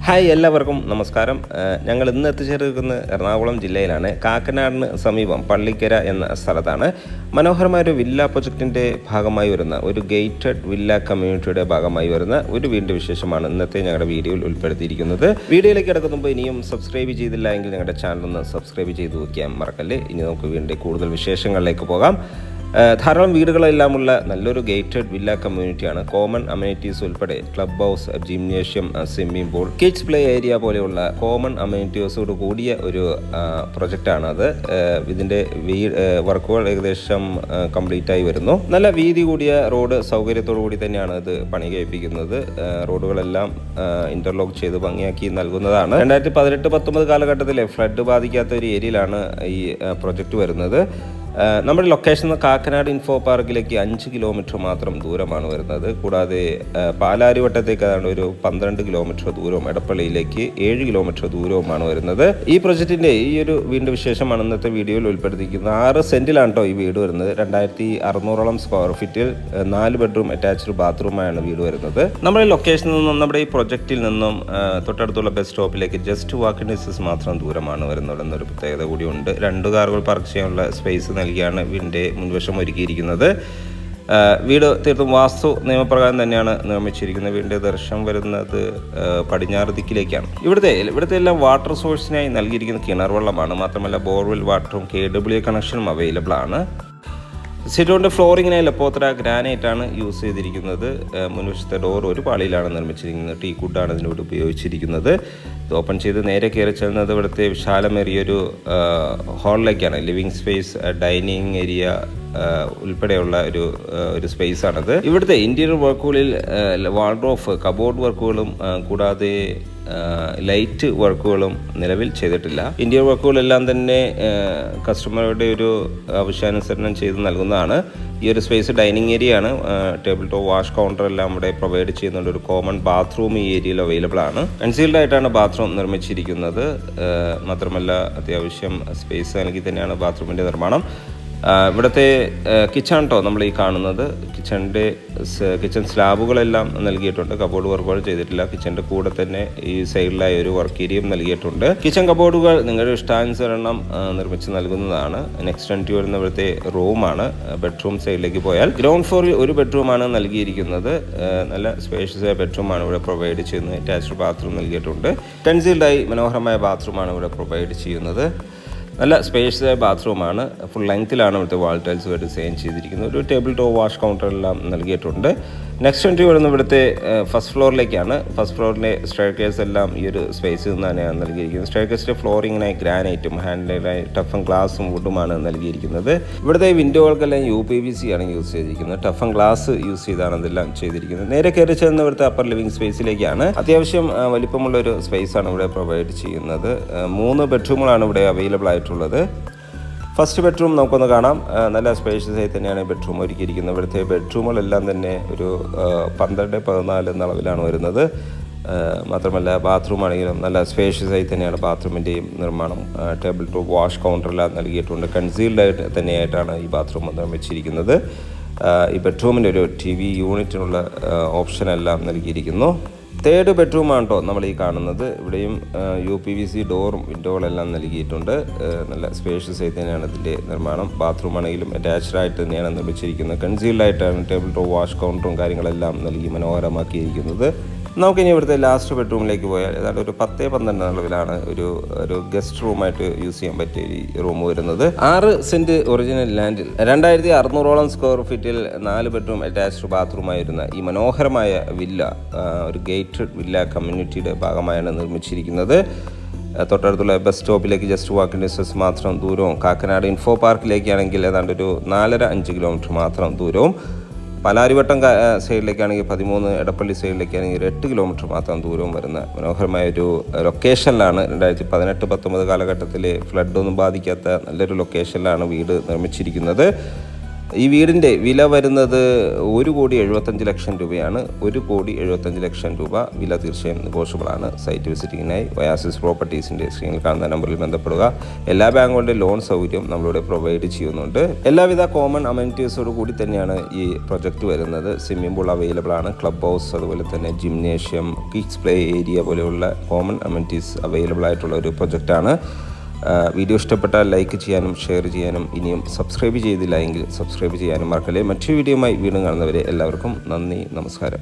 Hi എല്ലാവർക്കും നമസ്കാരം. ഞങ്ങൾ ഇന്ന് എത്തിച്ചേർക്കുന്നത് എറണാകുളം ജില്ലയിലാണ്. കാക്കനാടിന് സമീപം പള്ളിക്കര എന്ന സ്ഥലത്താണ്. മനോഹരമായ ഒരു വില്ല പ്രൊജക്റ്റിൻ്റെ ഭാഗമായി വരുന്ന ഒരു ഗേറ്റഡ് വില്ല കമ്മ്യൂണിറ്റിയുടെ ഭാഗമായി വരുന്ന ഒരു വീടിൻ്റെ വിശേഷമാണ് ഇന്നത്തെ ഞങ്ങളുടെ വീഡിയോയിൽ ഉൾപ്പെടുത്തിയിരിക്കുന്നത്. വീഡിയോയിലേക്ക് കിടക്കുമ്പോൾ ഇനിയും സബ്സ്ക്രൈബ് ചെയ്തില്ല എങ്കിൽ ഞങ്ങളുടെ ചാനൽ ഒന്ന് സബ്സ്ക്രൈബ് ചെയ്ത് വയ്ക്കാൻ മറക്കല്ലേ. ഇനി നമുക്ക് വീടിൻ്റെ കൂടുതൽ വിശേഷങ്ങളിലേക്ക് പോകാം. ധാരാളം വീടുകളെല്ലാമുള്ള നല്ലൊരു ഗേറ്റഡ് വില്ല കമ്മ്യൂണിറ്റിയാണ്. കോമൺ അമ്യൂണിറ്റീസ് ഉൾപ്പെടെ club house, gymnasium, swimming pool, kids play area പോലെയുള്ള കോമൺ അമ്യൂണിറ്റീസോട് കൂടിയ ഒരു പ്രൊജക്റ്റാണ് അത്. ഇതിൻ്റെ വർക്കുകൾ ഏകദേശം കംപ്ലീറ്റ് ആയി വരുന്നു. നല്ല വീതി കൂടിയ റോഡ് സൗകര്യത്തോടു കൂടി തന്നെയാണ് ഇത് പണി കഴിപ്പിക്കുന്നത്. റോഡുകളെല്ലാം ഇന്റർലോക്ക് ചെയ്ത് ഭംഗിയാക്കി നൽകുന്നതാണ്. 2018-19 കാലഘട്ടത്തിലെ ഫ്ലഡ് ബാധിക്കാത്ത ഒരു ഏരിയയിലാണ് ഈ പ്രൊജക്റ്റ് വരുന്നത്. നമ്മുടെ ലൊക്കേഷൻ കാക്കനാട് ഇൻഫോ പാർക്കിലേക്ക് 5 കിലോമീറ്റർ മാത്രം ദൂരമാണ് വരുന്നത്. കൂടാതെ പാലാരിവട്ടത്തേക്ക് ഏതാണ്ട് ഒരു 12 കിലോമീറ്റർ ദൂരവും എടപ്പള്ളിയിലേക്ക് 7 കിലോമീറ്റർ ദൂരവുമാണ് വരുന്നത്. ഈ പ്രൊജക്റ്റിൻ്റെ ഈ ഒരു വീടിൻ്റെ വിശേഷമാണ് ഇന്നത്തെ വീഡിയോയിൽ ഉൾപ്പെടുത്തിയിരിക്കുന്നത്. 6 സെൻറ്റിലാണ് കേട്ടോ ഈ വീട് വരുന്നത്. 2600 സ്ക്വയർ ഫീറ്റിൽ 4 ബെഡ്റൂം അറ്റാച്ച്ഡ് ബാത്റൂമായാണ് വീട് വരുന്നത്. നമ്മുടെ ലൊക്കേഷനിൽ നിന്നും നമ്മുടെ ഈ പ്രൊജക്റ്റിൽ നിന്നും തൊട്ടടുത്തുള്ള ബസ് സ്റ്റോപ്പിലേക്ക് ജസ്റ്റ് വാക്കിംഗ് ഡിസ്റ്റൻസ് മാത്രം ദൂരമാണ് വരുന്നത് എന്നൊരു പ്രത്യേകത കൂടിയുണ്ട്. 2 കാറുകൾ പാർക്ക് ചെയ്യാനുള്ള സ്പേസ് നൽകിയാണ് വീടിൻ്റെ മുൻവശം ഒരുക്കിയിരിക്കുന്നത്. വീട് തീർത്തും വാസ്തു നിയമപ്രകാരം തന്നെയാണ് നിർമ്മിച്ചിരിക്കുന്നത്. വീടിൻ്റെ ദർശനം വരുന്നത് പടിഞ്ഞാറ് ദിക്കിലേക്കാണ്. ഇവിടുത്തെ എല്ലാം വാട്ടർ സോഴ്സിനായി നൽകിയിരിക്കുന്ന കിണർ വെള്ളമാണ്. മാത്രമല്ല ബോർവെൽ വാട്ടറും KWA കണക്ഷനും അവൈലബിൾ ആണ്. സിറ്റൗണിൻ്റെ ഫ്ലോറിങ്ങിനായി ലപ്പോത്ര ഗ്രാനൈറ്റാണ് യൂസ് ചെയ്തിരിക്കുന്നത്. മുൻവശത്തെ ഡോർ ഒരു പാളിയിലാണ് നിർമ്മിച്ചിരിക്കുന്നത്. ടീ കുഡാണ് ഇതിനോട് ഉപയോഗിച്ചിരിക്കുന്നത്. ഇത് ഓപ്പൺ ചെയ്ത് നേരെ കയറി ചെല്ലുന്നത് ഇവിടുത്തെ വിശാലമേറിയൊരു ഹാളിലേക്കാണ്. ലിവിങ് സ്പേസ്, ഡൈനിങ് ഏരിയ ഉൾപ്പെടെയുള്ള ഒരു സ്പേസാണത്. ഇവിടുത്തെ ഇൻറ്റീരിയർ വർക്കുകളിൽ വാർഡ്രോഫ്, കബോർഡ് വർക്കുകളും കൂടാതെ ലൈറ്റ് വർക്കുകളും നിലവിൽ ചെയ്തിട്ടില്ല. ഇന്റീരിയർ വർക്കുകളെല്ലാം തന്നെ കസ്റ്റമറുടെ ഒരു ആവശ്യാനുസരണം ചെയ്ത് നൽകുന്നതാണ്. ഈ ഒരു സ്പേസ് ഡൈനിങ് ഏരിയ ആണ്. ടേബിൾ ടോപ്പ്, വാഷ് കൗണ്ടർ എല്ലാം ഇവിടെ പ്രൊവൈഡ് ചെയ്യുന്നുണ്ട്. ഒരു കോമൺ ബാത്റൂം ഈ ഏരിയയിൽ അവൈലബിൾ ആണ്. കൺസീൽഡ് ആയിട്ടാണ് ബാത്റൂം നിർമ്മിച്ചിരിക്കുന്നത്. മാത്രമല്ല അത്യാവശ്യം സ്പേസ് നൽകി തന്നെയാണ് ബാത്റൂമിൻ്റെ നിർമ്മാണം. ഇവിടുത്തെ കിച്ചൺ കേട്ടോ നമ്മൾ ഈ കാണുന്നത്. കിച്ചൺ സ്ലാബുകളെല്ലാം നൽകിയിട്ടുണ്ട്. കബോർഡ് വർക്കുകൾ ചെയ്തിട്ടില്ല. കിച്ചൻ്റെ കൂടെ തന്നെ ഈ സൈഡിലായി ഒരു വർക്ക് ഏരിയയും നൽകിയിട്ടുണ്ട്. കിച്ചൺ കബോർഡുകൾ നിങ്ങളുടെ ഇഷ്ടാനുസരണം നിർമ്മിച്ച് നൽകുന്നതാണ്. നെക്സ്റ്റ് എൻട്രി വരുന്ന ഇവിടുത്തെ റൂമാണ്. ബെഡ്റൂം സൈഡിലേക്ക് പോയാൽ ഗ്രൗണ്ട് ഫ്ലോറിൽ ഒരു ബെഡ്റൂമാണ് നൽകിയിരിക്കുന്നത്. നല്ല സ്പേഷ്യസ് ആയ ബെഡ്റൂമാണ് ഇവിടെ പ്രൊവൈഡ് ചെയ്യുന്നത്. അറ്റാച്ച്ഡ് ബാത്റൂം നൽകിയിട്ടുണ്ട്. കൺസീൽഡായി മനോഹരമായ ബാത്റൂമാണ് ഇവിടെ പ്രൊവൈഡ് ചെയ്യുന്നത്. നല്ല സ്പേഷ്യസ് ആയ ബാത്റൂമാണ്. ഫുൾ ലെങ്ത്തിലാണ് ഇവിടുത്തെ വാൾ ടൈൽസ് ഡിസൈൻ ചെയ്തിരിക്കുന്നത്. ഒരു ടേബിൾ ടോപ്പ്, വാഷ് കൗണ്ടർ എല്ലാം നൽകിയിട്ടുണ്ട്. നെക്സ്റ്റ് എൻട്രി വരുന്നത് ഇവിടുത്തെ ഫസ്റ്റ് ഫ്ലോറിലേക്കാണ്. ഫസ്റ്റ് ഫ്ലോറിൻ്റെ സ്റ്റെയർകേസ് എല്ലാം ഈ ഒരു സ്പേസിൽ നിന്ന് തന്നെയാണ് നൽകിയിരിക്കുന്നത്. സ്റ്റെയർകേസിൻ്റെ ഫ്ലോറിങ്ങിനായി ഗ്രാനൈറ്റും ഹാൻഡിലായി ടഫൻ ഗ്ലാസും വുഡുമാണ് നൽകിയിരിക്കുന്നത്. ഇവിടുത്തെ വിൻഡോകൾക്കെല്ലാം UPVC ആണ് യൂസ് ചെയ്തിരിക്കുന്നത്. ടഫൻ ഗ്ലാസ് യൂസ് ചെയ്താണ് ഇതെല്ലാം ചെയ്തിരിക്കുന്നത്. നേരെ കയറി ചെന്ന് ഇവിടുത്തെ അപ്പർ ലിവിംഗ് സ്പേസിലേക്കാണ്. അത്യാവശ്യം വലിപ്പമുള്ള ഒരു സ്പേസാണ് ഇവിടെ പ്രൊവൈഡ് ചെയ്യുന്നത്. 3 ബെഡ്റൂമുകളാണ് ഇവിടെ അവൈലബിൾ ആയിട്ടുള്ളത്. ഫസ്റ്റ് ബെഡ്റൂം നമുക്കൊന്ന് കാണാം. നല്ല സ്പേഷ്യസ് ആയി തന്നെയാണ് ബെഡ്റൂം ഒരുക്കിയിരിക്കുന്നത്. ഇവിടുത്തെ ബെഡ്റൂമുകളെല്ലാം തന്നെ ഒരു 12-14 എന്ന അളവിലാണ് വരുന്നത്. മാത്രമല്ല ബാത്റൂം ആണെങ്കിലും നല്ല സ്പേഷ്യസ് ആയി തന്നെയാണ് ബാത്റൂമിൻ്റെയും നിർമ്മാണം. ടേബിൾ ടോപ്പ്, വാഷ് കൗണ്ടറെല്ലാം നൽകിയിട്ടുണ്ട്. കൺസീൽഡ് ആയിട്ട് തന്നെയായിട്ടാണ് ഈ ബാത്റൂം നിർമ്മിച്ചിരിക്കുന്നത്. ഈ ബെഡ്റൂമിൻ്റെ ഒരു TV യൂണിറ്റിനുള്ള ഓപ്ഷനെല്ലാം നൽകിയിരിക്കുന്നു. തേർഡ് ബെഡ്റൂമാണ് കേട്ടോ നമ്മൾ ഈ കാണുന്നത്. ഇവിടെയും UPVC ഡോറും വിൻഡോകളെല്ലാം നൽകിയിട്ടുണ്ട്. നല്ല സ്പേഷ്യസ് ആയി തന്നെയാണ് ഇതിൻ്റെ നിർമ്മാണം. ബാത്റൂം ആണെങ്കിലും അറ്റാച്ച്ഡ് ആയിട്ട് തന്നെയാണ് നിർമ്മിച്ചിരിക്കുന്നത്. കൺസീൽഡ് ആയിട്ടാണ് ടേബിൾ ടോപ്പ്, വാഷ് കൗണ്ടറും കാര്യങ്ങളെല്ലാം നൽകി മനോഹരമാക്കിയിരിക്കുന്നത്. നമുക്കിനി ഇവിടുത്തെ ലാസ്റ്റ് ബെഡ്റൂമിലേക്ക് പോയാൽ ഏതാണ്ട് ഒരു 10-12 അളവിലാണ് ഒരു ഗസ്റ്റ് റൂമായിട്ട് യൂസ് ചെയ്യാൻ പറ്റിയ ഈ റൂം വരുന്നത്. 6 സെൻറ്റ് ഒറിജിനൽ ലാൻഡിൽ 2600 സ്ക്വയർ ഫീറ്റിൽ 4 ബെഡ്റൂം അറ്റാച്ച്ഡ് ബാത്റൂമായിരുന്ന ഈ മനോഹരമായ വില്ല ഒരു ഗേറ്റഡ് വില്ല കമ്മ്യൂണിറ്റിയുടെ ഭാഗമായാണ് നിർമ്മിച്ചിരിക്കുന്നത്. തൊട്ടടുത്തുള്ള ബസ് സ്റ്റോപ്പിലേക്ക് ജസ്റ്റ് വാക്കിംഗ് ഡിസ്റ്റൻസ് മാത്രം ദൂരവും, കാക്കനാട് ഇൻഫോ പാർക്കിലേക്കാണെങ്കിൽ ഏതാണ്ട് ഒരു 4-5 കിലോമീറ്റർ മാത്രം ദൂരവും, പാലാരിവട്ടം സൈഡിലേക്കാണെങ്കിൽ 13, എടപ്പള്ളി സൈഡിലേക്കാണെങ്കിൽ 8 കിലോമീറ്റർ മാത്രം ദൂരവും വരുന്ന മനോഹരമായ ഒരു ലൊക്കേഷനിലാണ് 2018-19 കാലഘട്ടത്തിൽ ഫ്ലഡൊന്നും ബാധിക്കാത്ത നല്ലൊരു ലൊക്കേഷനിലാണ് വീട് നിർമ്മിച്ചിരിക്കുന്നത്. ഈ വീടിൻ്റെ വില വരുന്നത് 1,75,00,000 രൂപയാണ്. 1,75,00,000 രൂപ വില തീർച്ചയായും നെഗോഷ്യബിളാണ്. സൈറ്റ് വിസിറ്റിങ്ങിനായി ഒയാസിസ് പ്രോപ്പർട്ടീസിൻ്റെ സ്ക്രീനിൽ കാണുന്ന നമ്പറിൽ ബന്ധപ്പെടുക. എല്ലാ ബാങ്കുകളുടെ ലോൺ സൗകര്യം നമ്മളിവിടെ പ്രൊവൈഡ് ചെയ്യുന്നുണ്ട്. എല്ലാവിധ കോമൺ അമ്യൂണിറ്റീസോട് കൂടി തന്നെയാണ് ഈ പ്രൊജക്റ്റ് വരുന്നത്. സ്വിമ്മിംഗ് പൂൾ അവൈലബിൾ ആണ്, ക്ലബ് ഹൗസ്, അതുപോലെ തന്നെ ജിംനേഷ്യം, കിഡ്സ് പ്ലേ ഏരിയ പോലെയുള്ള കോമൺ അമ്യൂണിറ്റീസ് അവൈലബിൾ ആയിട്ടുള്ള ഒരു പ്രൊജക്റ്റാണ്. വീഡിയോ ഇഷ്ടപ്പെട്ടാൽ ലൈക്ക് ചെയ്യാനും ഷെയർ ചെയ്യാനും, ഇനിയും സബ്സ്ക്രൈബ് ചെയ്തില്ല എങ്കിൽ സബ്സ്ക്രൈബ് ചെയ്യാനും മറക്കല്ലേ. മറ്റൊരു വീഡിയോയുമായി വീണ്ടും കാണുന്നവരെ എല്ലാവർക്കും നന്ദി, നമസ്കാരം.